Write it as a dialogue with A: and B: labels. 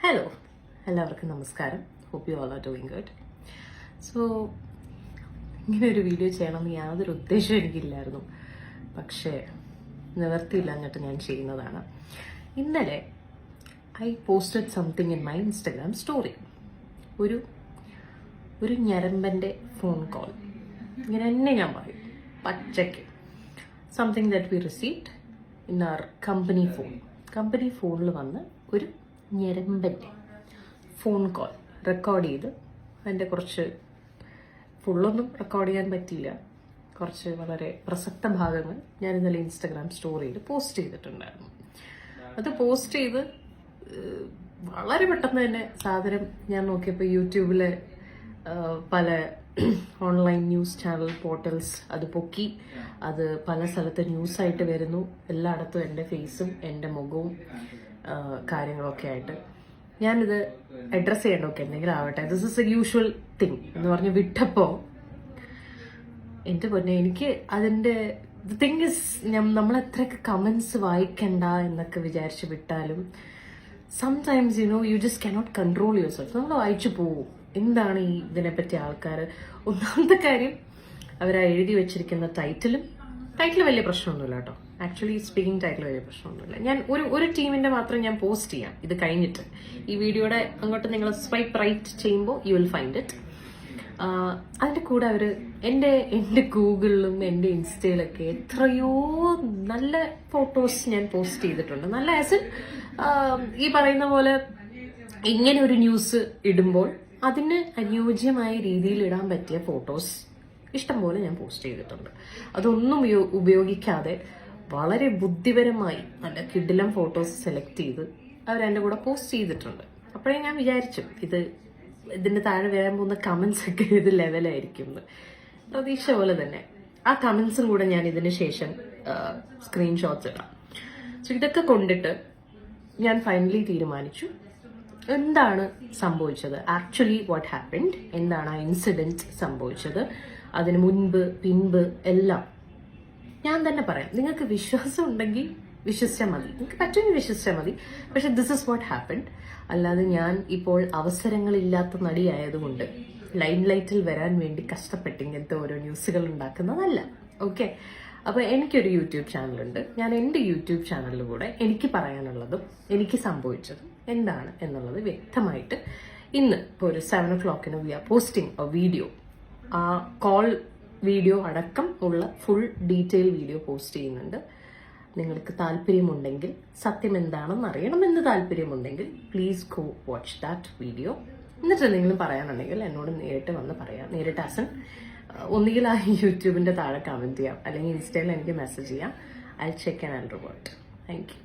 A: Hello, എല്ലാവർക്കും നമസ്കാരം. Hope you all are doing good. So ഇങ്ങനെ ഒരു വീഡിയോ ചെയ്യണമെന്ന് യാതൊരു ഉദ്ദേശവും എനിക്കില്ലായിരുന്നു, പക്ഷേ നിവർത്തിയില്ലാഞ്ഞിട്ട് ഞാൻ ചെയ്യുന്നതാണ്. ഇന്നലെ I posted something in my Instagram story. ഒരു ഞരമ്പൻ്റെ ഫോൺ കോൾ. ഇങ്ങനെ തന്നെ ഞാൻ പറയും പച്ചയ്ക്ക്. Something that we received in our company ഫോണിൽ വന്ന് ഒരു ഞരമ്പൻ്റെ ഫോൺ കോൾ റെക്കോർഡ് ചെയ്ത്, അതിൻ്റെ കുറച്ച് ഫുള്ളൊന്നും റെക്കോർഡ് ചെയ്യാൻ പറ്റിയില്ല, കുറച്ച് വളരെ പ്രസക്ത ഭാഗങ്ങൾ ഞാൻ ഇന്നലെ ഇൻസ്റ്റഗ്രാം സ്റ്റോറിയിൽ പോസ്റ്റ് ചെയ്തിട്ടുണ്ടായിരുന്നു. അത് പോസ്റ്റ് ചെയ്ത് വളരെ പെട്ടെന്ന് തന്നെ സാധനം ഞാൻ നോക്കിയപ്പോൾ യൂട്യൂബിലെ പല ഓൺലൈൻ ന്യൂസ് ചാനൽ പോർട്ടൽസ് അത് പൊക്കി. അത് പല സ്ഥലത്ത് ന്യൂസായിട്ട് വരുന്നു. എല്ലായിടത്തും എൻ്റെ ഫേസും എൻ്റെ മുഖവും കാര്യങ്ങളൊക്കെ ആയിട്ട് ഞാനിത് അഡ്രസ്സ് ചെയ്യേണ്ടതൊക്കെ എന്തെങ്കിലും ആവട്ടെ, this is A usual thing എന്ന് പറഞ്ഞ് വിട്ടപ്പോൾ എൻ്റെ പൊന്നെ, എനിക്ക് അതിൻ്റെ തിങ് ഇസ് നമ്മളെത്രയൊക്കെ കമൻസ് വായിക്കണ്ട എന്നൊക്കെ വിചാരിച്ച് വിട്ടാലും sometimes you just cannot control your self. നമ്മൾ വായിച്ചു പോവും. എന്താണ് ഈ ഇതിനെപ്പറ്റി ആൾക്കാർ. ഒന്നാമത്തെ കാര്യം, അവരാ എഴുതി വെച്ചിരിക്കുന്ന ടൈറ്റിൽ വലിയ പ്രശ്നമൊന്നുമില്ല കേട്ടോ. ആക്ച്വലി സ്പീക്കിംഗ് ടൈറ്റിൽ വലിയ പ്രശ്നമൊന്നുമില്ല. ഞാൻ ഒരു ടീമിന്റെ മാത്രം ഞാൻ പോസ്റ്റ് ചെയ്യാം ഇത് കഴിഞ്ഞിട്ട്. ഈ വീഡിയോയുടെ അങ്ങോട്ട് നിങ്ങൾ സ്വൈപ്പ് റൈറ്റ് ചെയ്യുമ്പോൾ യു വിൽ ഫൈൻഡ് ഇറ്റ്. അതിന്റെ കൂടെ അവര് എന്റെ ഗൂഗിളിലും എന്റെ ഇൻസ്റ്റയിലൊക്കെ എത്രയോ നല്ല ഫോട്ടോസ് ഞാൻ പോസ്റ്റ് ചെയ്തിട്ടുണ്ട്. നല്ല ആസ് ഈ പറയുന്ന പോലെ ഇങ്ങനെ ഒരു ന്യൂസ് ഇടുമ്പോൾ അതിന് അനുയോജ്യമായ രീതിയിൽ ഇടാൻ പറ്റിയ ഫോട്ടോസ് ഇഷ്ടംപോലെ ഞാൻ പോസ്റ്റ് ചെയ്തിട്ടുണ്ട്. അതൊന്നും ഉപയോഗിക്കാതെ വളരെ ബുദ്ധിപരമായി നല്ല കിടിലം ഫോട്ടോസ് സെലക്ട് ചെയ്ത് അവരെൻ്റെ കൂടെ പോസ്റ്റ് ചെയ്തിട്ടുണ്ട്. അപ്പോഴേ ഞാൻ വിചാരിച്ചു ഇതിന്റെ താഴെ വരാൻ പോകുന്ന കമന്റ്സ് ഒക്കെ ഇത് ലെവലായിരിക്കും എന്ന്. പ്രതീക്ഷ പോലെ തന്നെ ആ കമന്റ്സും കൂടെ ഞാൻ ഇതിന് ശേഷം സ്ക്രീൻഷോട്ട്സ് ഇടാം. സോ ഇതൊക്കെ കൊണ്ടിട്ട് ഞാൻ ഫൈനലി തീരുമാനിച്ചു എന്താണ് സംഭവിച്ചത്, ആക്ച്വലി വാട്ട് ഹാപ്പൻഡ്, എന്താണ് ആ ഇൻസിഡന്റ് സംഭവിച്ചത്, അതിന് മുൻപ് പിൻപ് എല്ലാം ഞാൻ തന്നെ പറയാം. നിങ്ങൾക്ക് വിശ്വാസം ഉണ്ടെങ്കിൽ വിശ്വസിച്ചാൽ മതി, നിങ്ങൾക്ക് പറ്റുമെങ്കിൽ വിശ്വസിച്ചാൽ മതി. പക്ഷെ ദിസ് ഇസ് വാട്ട് ഹാപ്പൻഡ്. അല്ലാതെ ഞാൻ ഇപ്പോൾ അവസരങ്ങളില്ലാത്ത നടിയായതുകൊണ്ട് ലൈം ലൈറ്റിൽ വരാൻ വേണ്ടി കഷ്ടപ്പെട്ട് ഇങ്ങനത്തെ ഓരോ ന്യൂസുകൾ ഉണ്ടാക്കുന്നതല്ല. ഓക്കെ, അപ്പൊ എനിക്കൊരു യൂട്യൂബ് ചാനലുണ്ട്. ഞാൻ എൻ്റെ യൂട്യൂബ് ചാനലിൽ കൂടെ എനിക്ക് പറയാനുള്ളതും എനിക്ക് സംഭവിച്ചതും എന്താണ് എന്നുള്ളത് വ്യക്തമായിട്ട് ഇന്ന് ഇപ്പോൾ ഒരു 7 o'clock we are posting a video. ആ കോൾ വീഡിയോ അടക്കം ഉള്ള ഫുൾ ഡീറ്റെയിൽ വീഡിയോ പോസ്റ്റ് ചെയ്യുന്നുണ്ട്. നിങ്ങൾക്ക് താല്പര്യമുണ്ടെങ്കിൽ, സത്യം എന്താണെന്ന് അറിയണമെന്ന് താല്പര്യമുണ്ടെങ്കിൽ please go watch that video. എന്നിട്ട് എന്തെങ്കിലും പറയാനുണ്ടെങ്കിൽ എന്നോട് നേരിട്ട് വന്ന് പറയാം. നേരിട്ട് ഒന്നുകിൽ ആ യൂട്യൂബിന്റെ താഴെ കമന്റ് ചെയ്യാം, അല്ലെങ്കിൽ ഇൻസ്റ്റയിൽ എനിക്ക് മെസ്സേജ് ചെയ്യാം. I check and report. Thank you.